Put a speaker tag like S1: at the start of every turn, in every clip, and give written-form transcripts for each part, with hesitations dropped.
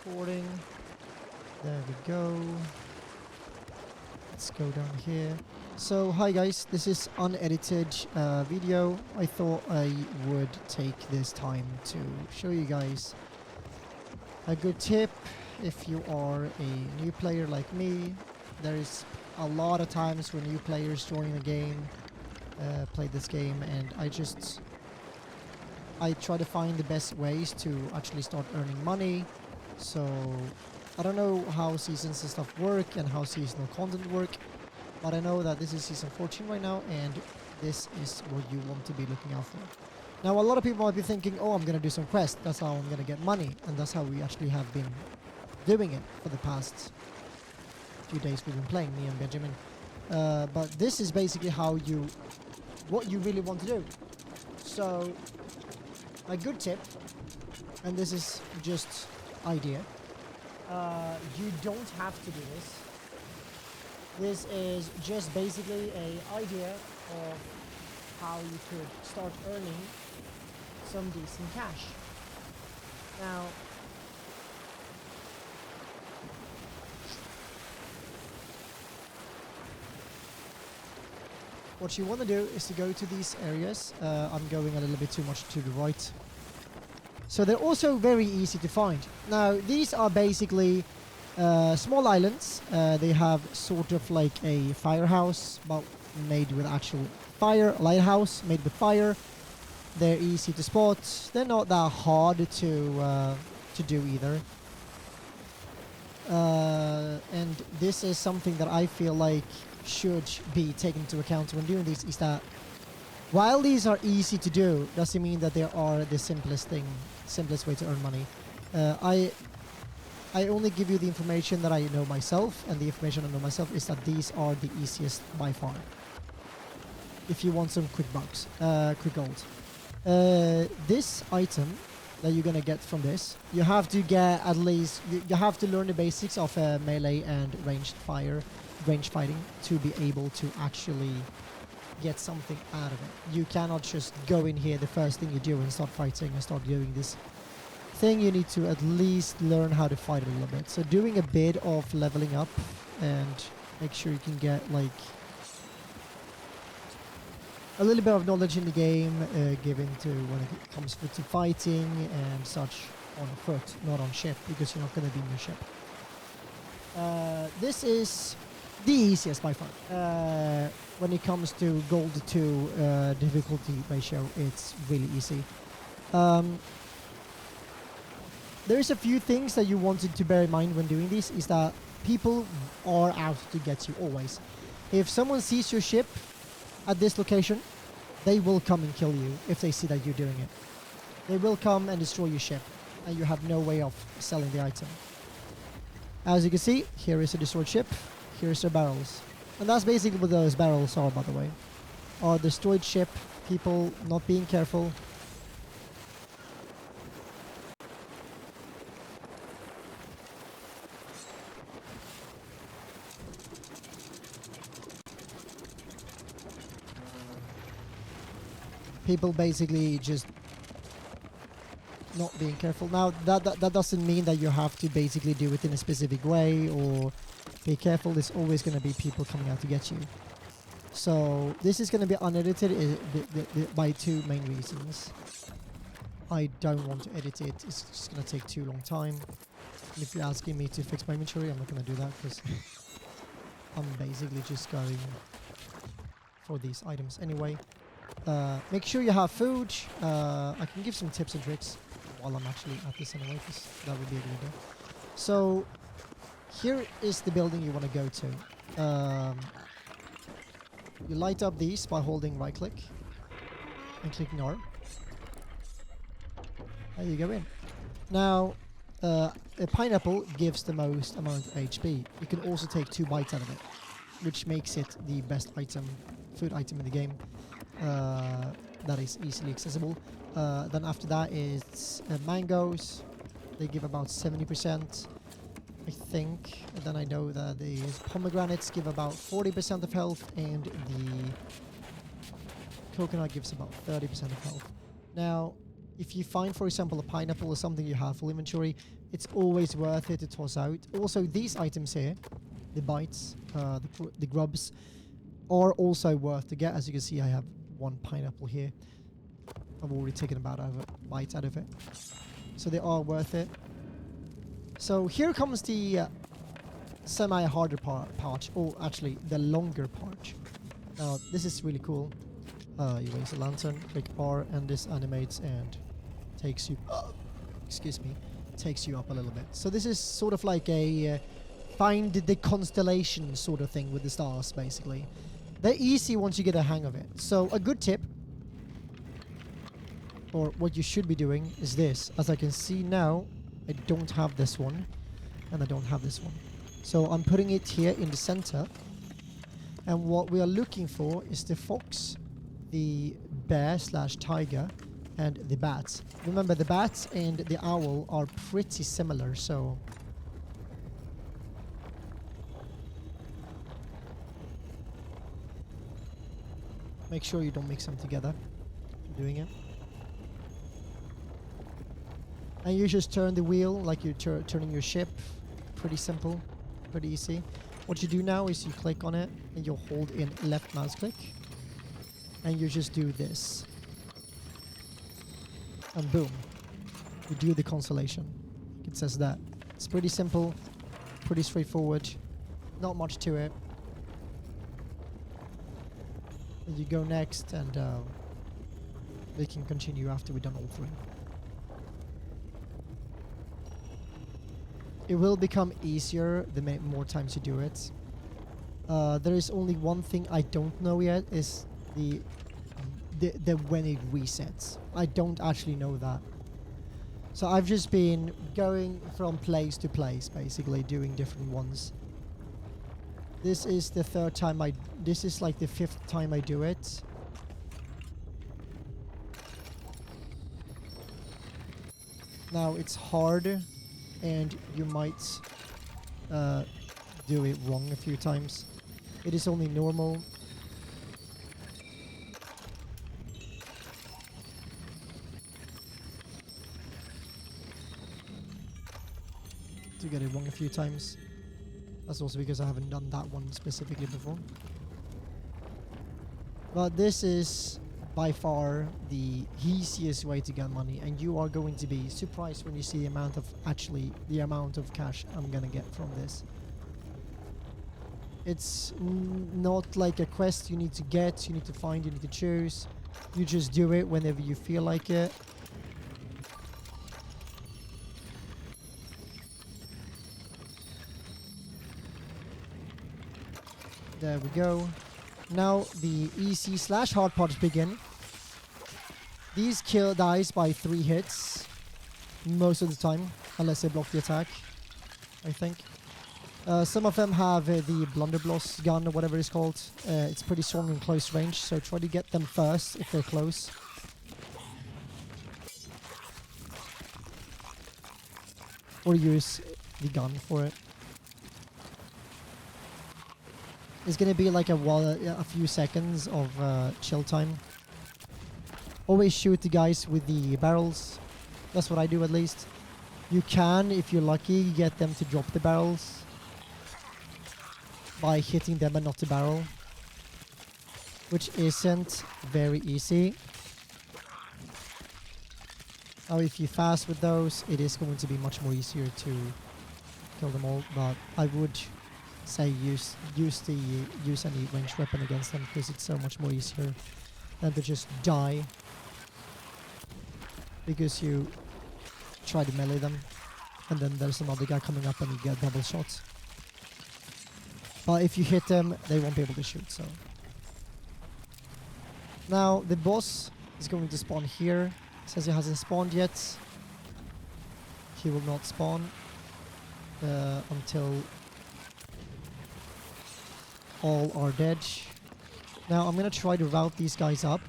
S1: recording. There we go. Let's go down here. So, hi guys, this is unedited video. I thought I would take this time to show you guys a good tip if you are a new player like me. There's a lot of times when new players join the game, play this game, and I try to find the best ways to actually start earning money. So I don't know how seasons and stuff work and how seasonal content work, but I know that this is season 14 right now, and this is what you want to be looking out for. Now, a lot of people might be thinking, oh, I'm going to do some quests, that's how I'm going to get money, and that's how we actually have been doing it for the past few days we've been playing, me and Benjamin. But this is basically what you really want to do. So, a good tip, and this is just idea, you don't have to do this. This is just basically an idea of how you could start earning some decent cash. Now, what you want to do is to go to these areas. I'm going a little bit too much to the right. So they're also very easy to find. Now, these are basically small islands. They have sort of like a firehouse, but made with actual fire, lighthouse made with fire. They're easy to spot. They're not that hard to do either. And this is something that I feel like should be taken into account when doing this, is that while these are easy to do, doesn't mean that they are the simplest way to earn money. I only give you the information that I know myself, and the information I know myself is that these are the easiest by far. If you want some quick bucks, quick gold. This item that you're gonna get from this, you have to get at least, you have to learn the basics of melee and range fighting to be able to actually get something out of it. You cannot just go in here the first thing you do and start fighting and start doing this thing. You need to at least learn how to fight a little bit. So doing a bit of leveling up and make sure you can get like a little bit of knowledge in the game given to when it comes to fighting and such on foot, not on ship, because you're not going to be in your ship. This is the easiest by far. When it comes to gold to difficulty ratio, it's really easy. There's a few things that you wanted to bear in mind when doing this, is that people are out to get you always. If someone sees your ship at this location, they will come and kill you if they see that you're doing it. They will come and destroy your ship, and you have no way of selling the item. As you can see, here is a destroyed ship, here's the barrels. And that's basically what those barrels are, by the way. Are destroyed ship, people not being careful. People basically just not being careful. Now, that doesn't mean that you have to basically do it in a specific way or be careful. There's always going to be people coming out to get you. So this is going to be unedited by two main reasons. I don't want to edit it. It's just going to take too long time. And if you're asking me to fix my inventory, I'm not going to do that because I'm basically just going for these items anyway. Make sure you have food. I can give some tips and tricks while I'm actually at this anyway, because that would be a good idea. So here is the building you want to go to. You light up these by holding right click and clicking R. There you go in. Now, a pineapple gives the most amount of HP. You can also take 2 bites out of it, which makes it the best food item in the game. That is easily accessible. Then after that is mangoes. They give about 70%, I think. And then I know that the pomegranates give about 40% of health, and the coconut gives about 30% of health. Now, If you find, for example, a pineapple or something you have full inventory, it's always worth it to toss out. Also, these items here, the bites, the grubs, are also worth to get. As you can see, I have one pineapple here. I've already taken about a bite out of it. So they are worth it. So here comes the semi-harder part, or actually the longer part. Now, this is really cool. You raise a lantern, click R, and this animates and takes you up. Excuse me. Takes you up a little bit. So this is sort of like a find the constellation sort of thing with the stars, basically. They're easy once you get a hang of it. So a good tip, or what you should be doing, is this. As I can see now, I don't have this one, and I don't have this one. So I'm putting it here in the center. And what we are looking for is the fox, the bear/tiger, and the bats. Remember, the bats and the owl are pretty similar, so... make sure you don't mix them together. Doing it. And you just turn the wheel like you're turning your ship. Pretty simple. Pretty easy. What you do now is you click on it and you hold in left mouse click. And you just do this. And boom. You do the constellation. It says that. It's pretty simple. Pretty straightforward. Not much to it. And you go next, and we can continue after we've done all three. It will become easier the more times you do it. There is only one thing I don't know yet, is the when it resets. I don't actually know that. So I've just been going from place to place, basically doing different ones. This is the third time this is like the 5th time I do it. Now it's hard, and you might do it wrong a few times. It is only normal. To get it wrong a few times. That's also because I haven't done that one specifically before. But this is by far the easiest way to get money, and you are going to be surprised when you see the amount of cash I'm gonna get from this. It's not like a quest you need to get, you need to find, you need to choose. You just do it whenever you feel like it. There we go. Now the easy/hard parts begin. These dies by 3 hits most of the time, unless they block the attack, I think. Some of them have the blunderbuss gun or whatever it's called. It's pretty strong in close range, so try to get them first if they're close. Or use the gun for it. It's gonna be like a few seconds of chill time. Always shoot the guys with the barrels. That's what I do, at least. You can, if you're lucky, get them to drop the barrels by hitting them and not the barrel, which isn't very easy. Now, if you fast with those, it is going to be much more easier to kill them all. But I would say use any ranged weapon against them, because it's so much more easier than to just die because you try to melee them, and then there's another guy coming up and you get double shots. But if you hit them, they won't be able to shoot. So now the boss is going to spawn here. It says he hasn't spawned yet. He will not spawn until all are dead. Now I'm gonna try to route these guys up.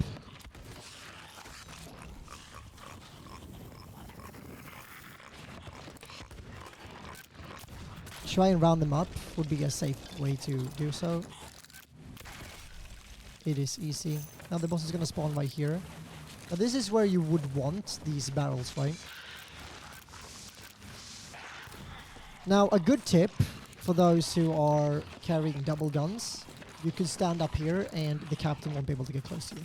S1: Try and round them up would be a safe way to do so. It is easy. Now the boss is gonna spawn right here. Now this is where you would want these barrels, right? Now a good tip for those who are carrying double guns, you can stand up here and the captain won't be able to get close to you.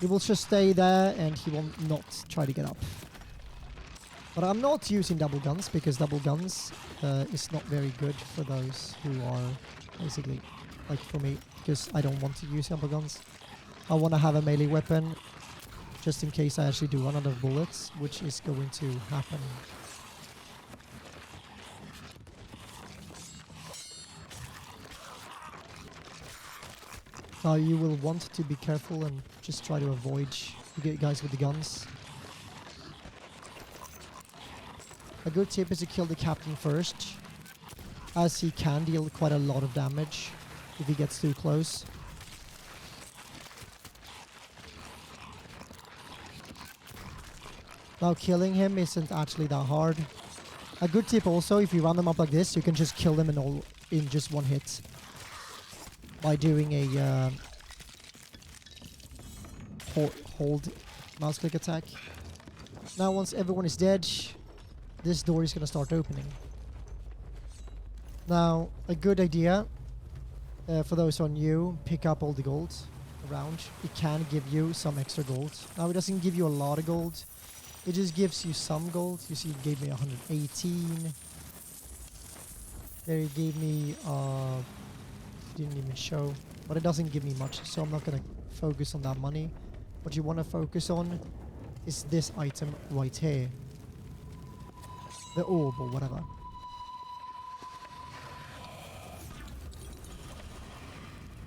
S1: He will just stay there and he will not try to get up. But I'm not using double guns because double guns is not very good for those who are basically, like for me, because I don't want to use double guns. I want to have a melee weapon just in case I actually do run out of bullets, which is going to happen. Now you will want to be careful and just try to avoid the guys with the guns. A good tip is to kill the captain first, as he can deal quite a lot of damage if he gets too close. Now killing him isn't actually that hard. A good tip also, if you run them up like this, you can just kill them in just one hit. By doing a hold mouse click attack. Now once everyone is dead, this door is going to start opening. Now a good idea for those on you, pick up all the gold around. It can give you some extra gold. Now it doesn't give you a lot of gold. It just gives you some gold. You see it gave me 118. There it gave me didn't even show, but it doesn't give me much, so I'm not gonna focus on that money. What you want to focus on is this item right here, the orb or whatever.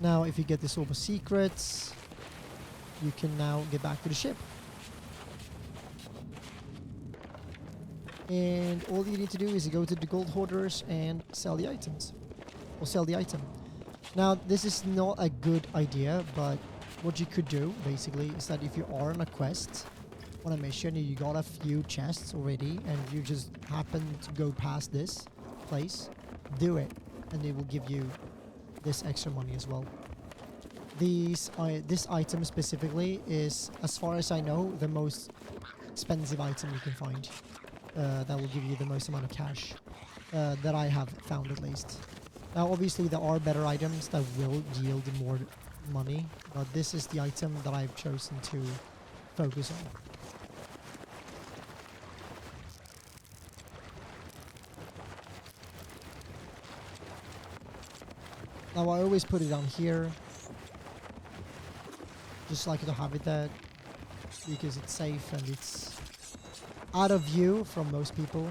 S1: Now if you get this orb of secrets, you can now get back to the ship, and all you need to do is go to the gold hoarders and sell the items, or sell the item. Now, this is not a good idea, but what you could do, basically, is that if you are on a quest, on a mission, and you got a few chests already, and you just happen to go past this place, do it, and they will give you this extra money as well. This item specifically is, as far as I know, the most expensive item you can find. That will give you the most amount of cash, that I have found at least. Now obviously there are better items that will yield more money, but this is the item that I've chosen to focus on. Now I always put it down here, just like to have it there, because it's safe and it's out of view from most people.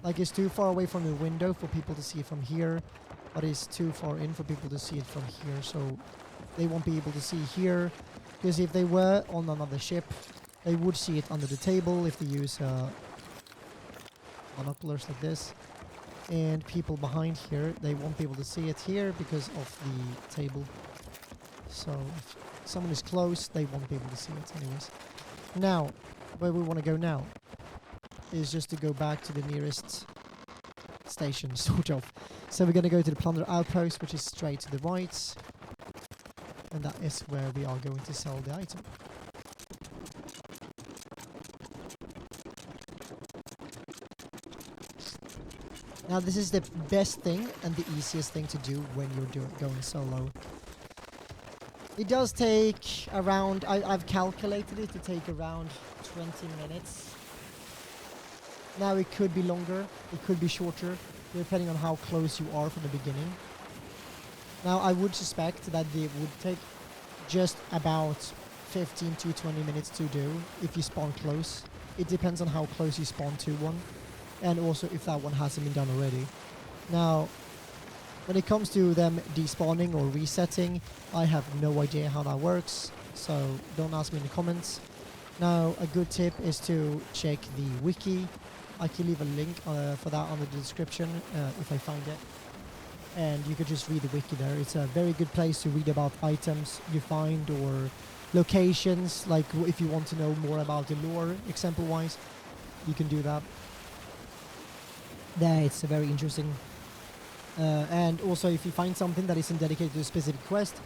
S1: Like it's too far away from the window for people to see it from here, but it's too far in for people to see it from here, so they won't be able to see here, because if they were on another ship, they would see it under the table if they use binoculars like this, and people behind here, they won't be able to see it here because of the table. So if someone is close, they won't be able to see it anyways. Now, where we want to go now is just to go back to the nearest station, sort of. So we're going to go to the plunder outpost, which is straight to the right, and that is where we are going to sell the item. Now this is the best thing and the easiest thing to do when you're going solo. It does take around, I've calculated it to take around 20 minutes. Now it could be longer, it could be shorter, depending on how close you are from the beginning. Now I would suspect that it would take just about 15 to 20 minutes to do if you spawn close. It depends on how close you spawn to one, and also if that one hasn't been done already. Now, when it comes to them despawning or resetting, I have no idea how that works, so don't ask me in the comments. Now, a good tip is to check the wiki. I can leave a link for that on the description if I find it. And you could just read the wiki there. It's a very good place to read about items you find or locations, like if you want to know more about the lore, example-wise, you can do that. There, it's very interesting. And also, if you find something that isn't dedicated to a specific quest,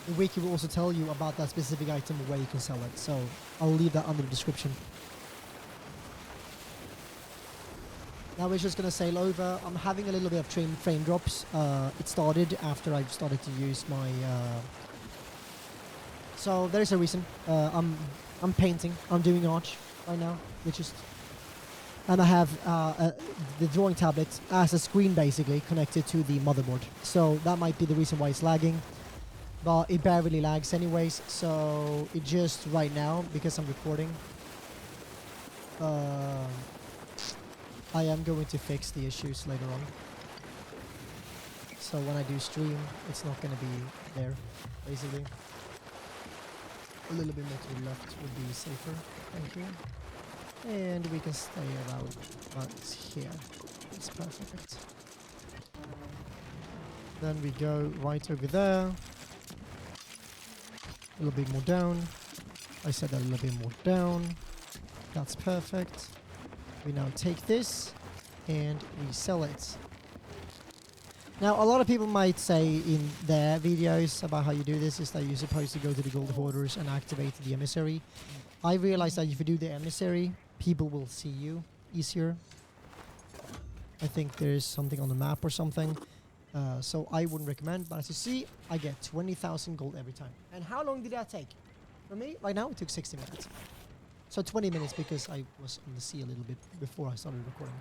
S1: The wiki will also tell you about that specific item where you can sell it. So I'll leave that under the description. Now we're just gonna sail over. I'm having a little bit of frame drops. It started after I've started to use my. So there's a reason. I'm painting. I'm doing art right now, which is. And I have the drawing tablet as a screen basically connected to the motherboard. So that might be the reason why it's lagging. But it barely lags anyways. So it just right now, because I'm recording, I am going to fix the issues later on. So when I do stream, it's not going to be there, basically. A little bit more to the left would be safer. Thank you. And we can stay about here. It's perfect. Then we go right over there. A little bit more down. I said a little bit more down. That's perfect. We now take this and we sell it. Now, a lot of people might say in their videos about how you do this is that you're supposed to go to the gold hoarders and activate the emissary. I realized that if you do the emissary, people will see you easier. I think there's something on the map or something. So I wouldn't recommend, but as you see, I get 20,000 gold every time. And how long did that take? For me, right now, it took 60 minutes. So 20 minutes because I was on the sea a little bit before I started recording.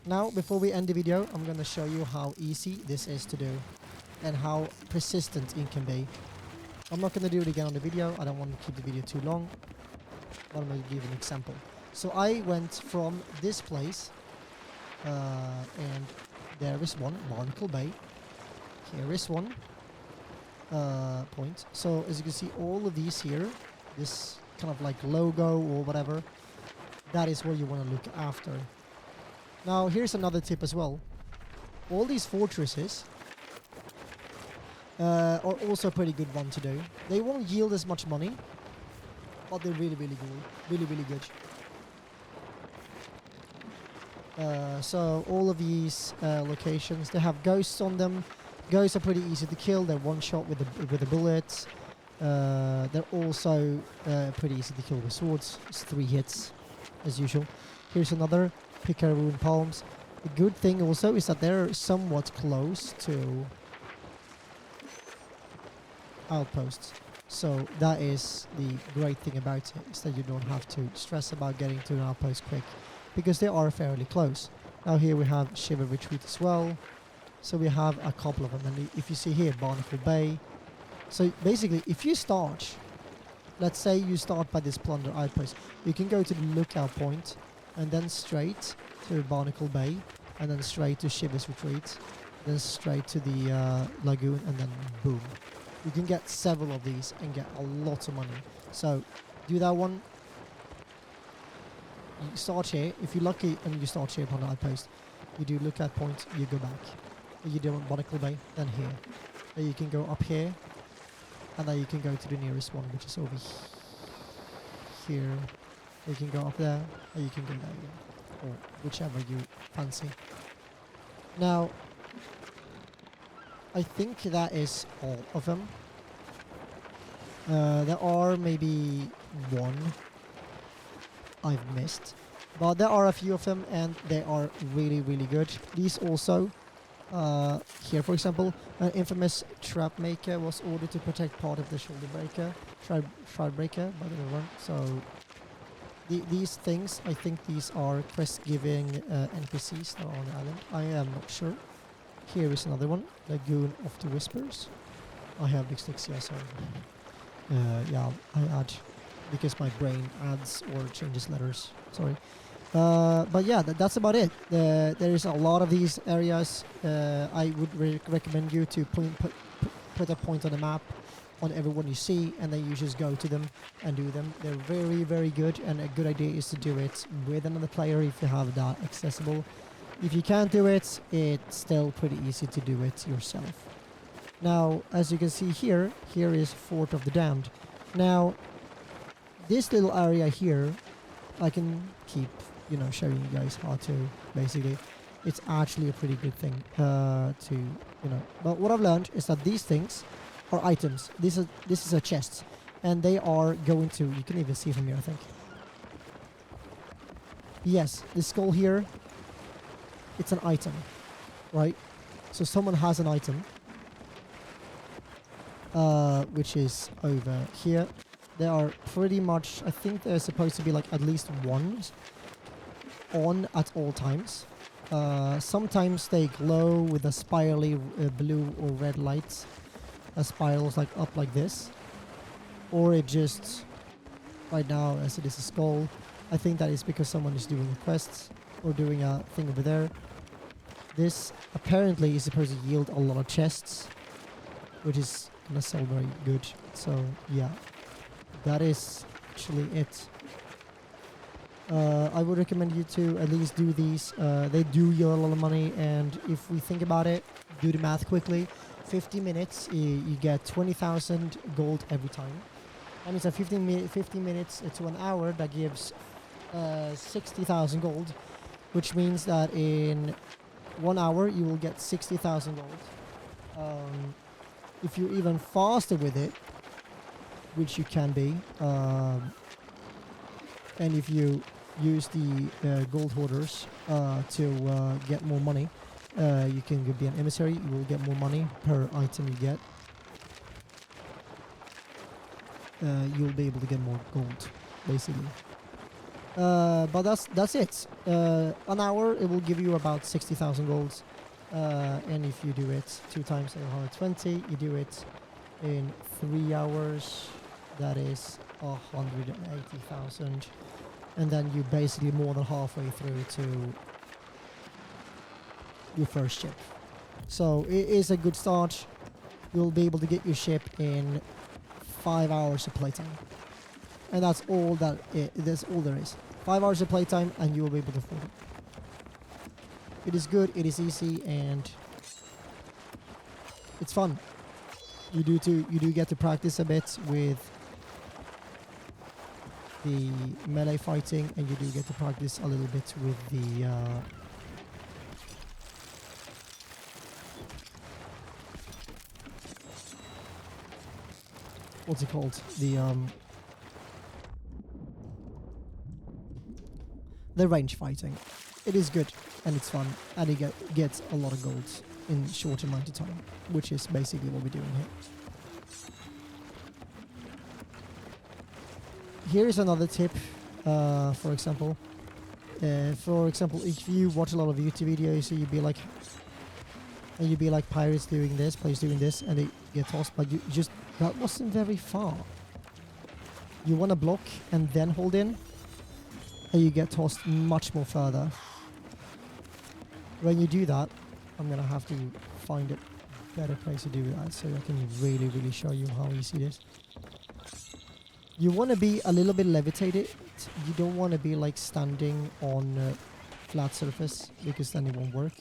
S1: Now, before we end the video, I'm going to show you how easy this is to do and how persistent it can be. I'm not going to do it again on the video. I don't want to keep the video too long, but I'm going to give an example. So I went from this place, and there is one, Barnacle Bay. Here is one point. So as you can see, all of these here, this kind of like logo or whatever, that is what you want to look after. Now here's another tip as well. All these fortresses are also a pretty good one to do. They won't yield as much money, but they're really, really good. Really, really good. So all of these locations, they have ghosts on them. Ghosts are pretty easy to kill. They're one shot with the bullets. They're also pretty easy to kill with swords. It's 3 hits, as usual. Here's another Picaroon Palms. The good thing also is that they're somewhat close to outposts. So that is the great thing about it, is that you don't have to stress about getting to an outpost quick, because they are fairly close. Now here we have Shiver Retreat as well. So we have a couple of them. And if you see here, Barnacle Bay. So basically, if you start, let's say you start by this plunder outpost, you can go to the lookout point and then straight to Barnacle Bay, and then straight to Shiver's Retreat, then straight to the lagoon, and then boom. You can get several of these and get a lot of money. So do that one. You start here. If you're lucky and you start here upon the outpost, you do lookout point, you go back. You do Barnacle Bay, then here. Then you can go up here, and then you can go to the nearest one, which is over here. You can go up there, or you can go there again, or whichever you fancy. Now, I think that is all of them. There are maybe one I've missed, but there are a few of them, and they are really, really good. These also, here for example, an infamous trap maker was ordered to protect part of the shoulder breaker, shroud breaker, by the way. So these things, I think these are quest-giving NPCs that are on the island. I am not sure. Here is another one, Lagoon of the Whispers. I have dyslexia, so yeah, I add because my brain adds or changes letters. Sorry. But yeah, that's about it. There is a lot of these areas. I would recommend you to put a point on the map on everyone you see, and then you just go to them and do them. They're very, very good, and a good idea is to do it with another player if you have that accessible. If you can't do it, it's still pretty easy to do it yourself. Now, as you can see here, here is Fort of the Damned. Now, this little area here, I can keep, showing you guys how to, basically. it's actually a pretty good thing to, you know. But what I've learned is that these things are items. This is a chest, and they are going to. You can even see from here, I think. Yes, this skull here. It's an item, right? So someone has an item, which is over here. They are pretty much. I think they're supposed to be like at least one on at all times. Sometimes they glow with a spirally blue or red light. A spirals like up like this, or it just right now as it is a skull. I think that is because someone is doing a quest or doing a thing over there. This apparently is supposed to yield a lot of chests, which is gonna sell very good. So yeah, that is actually it. I would recommend you to at least do these. They do yield a lot of money, and if we think about it, do the math quickly. 50 minutes, you get 20,000 gold every time. That means that 15 minutes to an hour, that gives 60,000 gold, which means that in 1 hour you will get 60,000 gold. If you're even faster with it, which you can be, and if you use the gold hoarders to get more money, you can be an emissary. You will get more money per item you get. You'll be able to get more gold, basically. But that's it. An hour, it will give you about 60,000 golds. And if you do it 2 times 120, you do it in 3 hours, that is 180,000. And then you basically more than halfway through to your first ship. So it is a good start. You'll be able to get your ship in 5 hours of playtime. And that's all that's all there is. 5 hours of playtime and you will be able to afford it. It is good, it is easy, and it's fun. You do get to practice a bit with the melee fighting, and you do get to practice a little bit with the what's it called? The range fighting. It is good and it's fun, and you get a lot of gold in short amount of time, which is basically what we're doing here. Here is another tip. For example, if you watch a lot of YouTube videos, you'd be like pirates doing this, players doing this, and they get tossed, but you just, that wasn't very far. You want to block and then hold in, and you get tossed much more further. When you do that, I'm gonna have to find a better place to do that so I can really show you how easy it is. You want to be a little bit levitated. You don't want to be like standing on a flat surface, because then it won't work.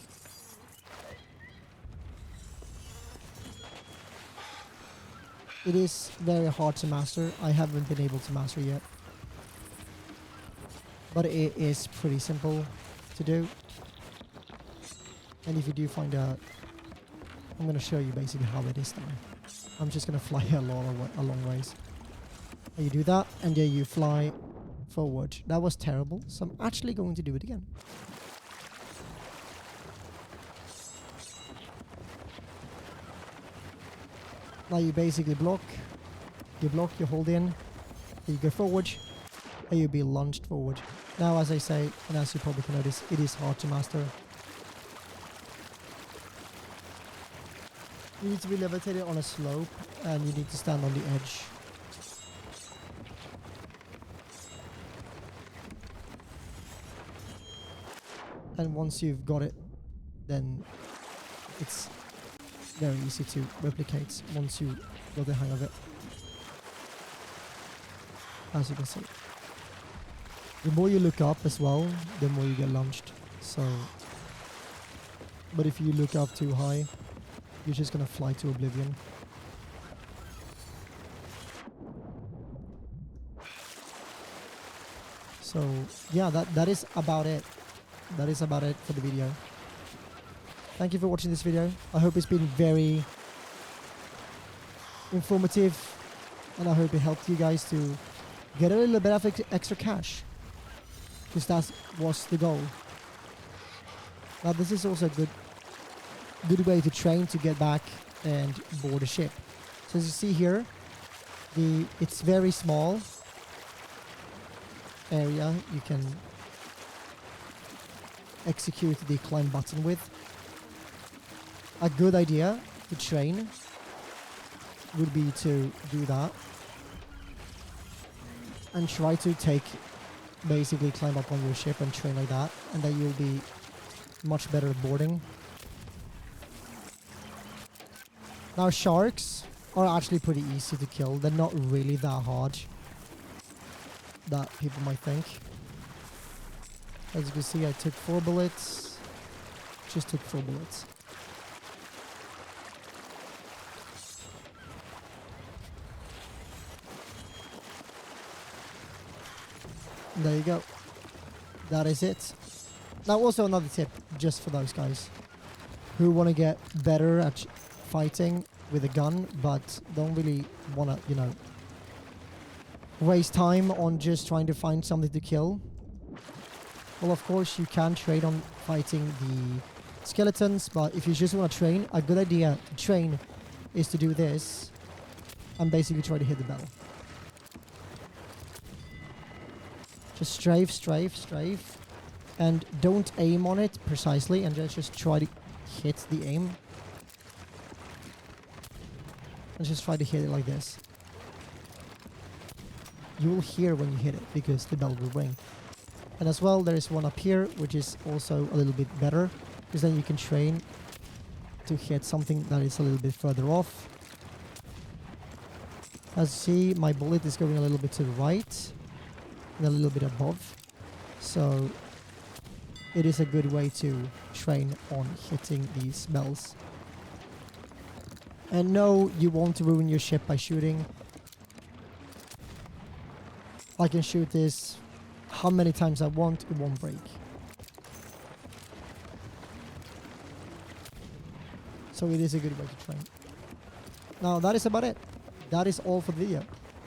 S1: It is very hard to master. I haven't been able to master yet. But it is pretty simple to do. And if you do find out, I'm going to show you basically how it is done. I'm just going to fly a long ways. And you do that, and then you fly forward. That was terrible, so I'm actually going to do it again. Now you basically block, you hold in, you go forward, and you'll be lunged forward. Now, as I say, and as you probably can notice, it is hard to master. You need to be levitated on a slope, and you need to stand on the edge. And once you've got it, then it's very easy to replicate once you got the hang of it. As you can see. The more you look up as well, the more you get launched. So, but if you look up too high, you're just gonna fly to oblivion. So yeah, that is about it. That is about it for the video. Thank you for watching this video. I hope it's been very informative, and I hope it helped you guys to get a little bit of extra cash, because that was the goal. Now this is also a good way to train to get back and board a ship. So as you see here, it's very small area you can execute the climb button with. A good idea to train would be to do that and try to basically climb up on your ship and train like that, and then you'll be much better at boarding. Now sharks are actually pretty easy to kill. They're not really that hard that people might think. As you can see, I took 4 bullets. Just took 4 bullets. There you go. That is it. Now also another tip, just for those guys who want to get better at fighting with a gun, but don't really want to, you know, waste time on just trying to find something to kill. Well, of course, you can train on fighting the skeletons, but if you just want to train, a good idea to train is to do this and basically try to hit the bell. Just strafe, strafe, strafe, and don't aim on it precisely, and just try to hit the aim. And just try to hit it like this. You will hear when you hit it, because the bell will ring. And as well, there is one up here, which is also a little bit better, because then you can train to hit something that is a little bit further off. As you see, my bullet is going a little bit to the right, and a little bit above. So it is a good way to train on hitting these bells. And no, you won't ruin your ship by shooting. I can shoot this how many times I want, it won't break. So it is a good way to train. Now that is about it. That is all for the video.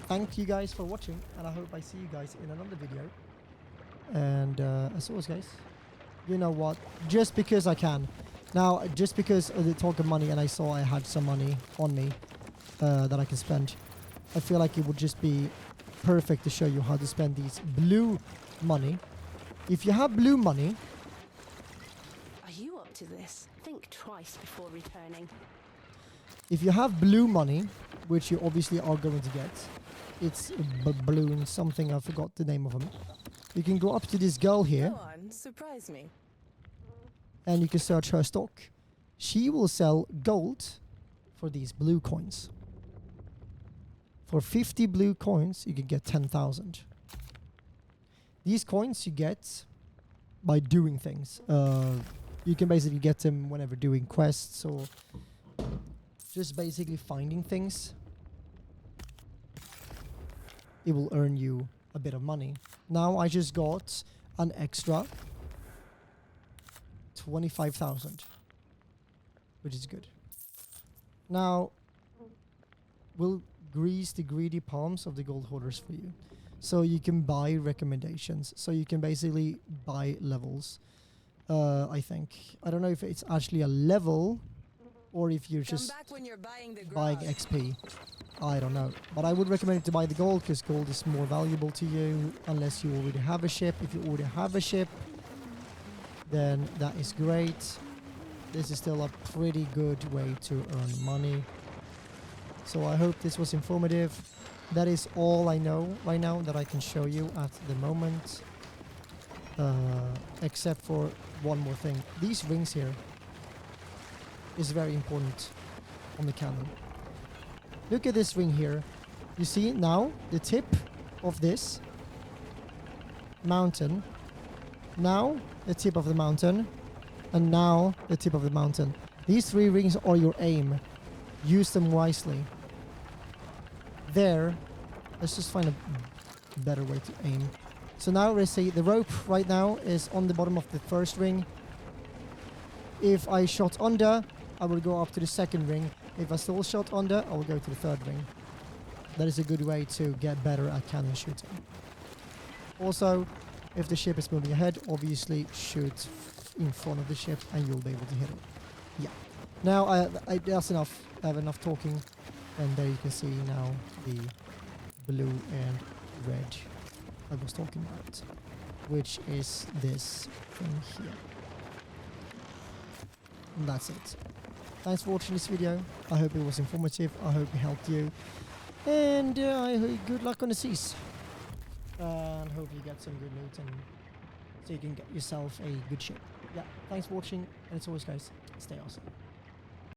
S1: Thank you guys for watching, and I hope I see you guys in another video. And as always, guys, you know what? Just because I can. Now, just because of the talk of money, and I saw I had some money on me that I can spend, I feel like it would just be perfect to show you how to spend these blue money. If you have blue money...
S2: Are you up to this? Think twice before returning.
S1: If you have blue money, which you obviously are going to get, it's balloon something, I forgot the name of them. You can go up to this girl here.
S3: Go on, surprise me.
S1: And you can search her stock. She will sell gold for these blue coins. For 50 blue coins, you can get 10,000. These coins you get by doing things. You can basically get them whenever doing quests or just basically finding things. It will earn you a bit of money. Now I just got an extra 25,000, which is good. Now we'll grease the greedy palms of the gold hoarders for you, so you can buy recommendations, so you can basically buy levels. I think, I don't know if it's actually a level or if you're just buying XP. I don't know, but I would recommend to buy the gold, because gold is more valuable to you unless you already have a ship. If you already have a ship, then that is great. This is still a pretty good way to earn money. So I hope this was informative. That is all I know right now that I can show you at the moment. Except for one more thing. These rings here is very important on the cannon. Look at this ring here. You see now the tip of this mountain. Now the tip of the mountain. And now the tip of the mountain. These 3 rings are your aim. Use them wisely. There. Let's just find a better way to aim. So now let's see, the rope right now is on the bottom of the first ring. If I shot under, I will go up to the second ring. If I still shot under, I will go to the third ring. That is a good way to get better at cannon shooting. Also, if the ship is moving ahead, obviously shoot in front of the ship and you'll be able to hit it. Yeah. Now, that's enough. I have enough talking. And there you can see now the blue and red I was talking about, which is this thing here. And that's it. Thanks for watching this video. I hope it was informative. I hope it helped you. And good luck on the seas. And hope you get some good loot and so you can get yourself a good ship. Yeah, thanks for watching. And as always, guys, stay awesome.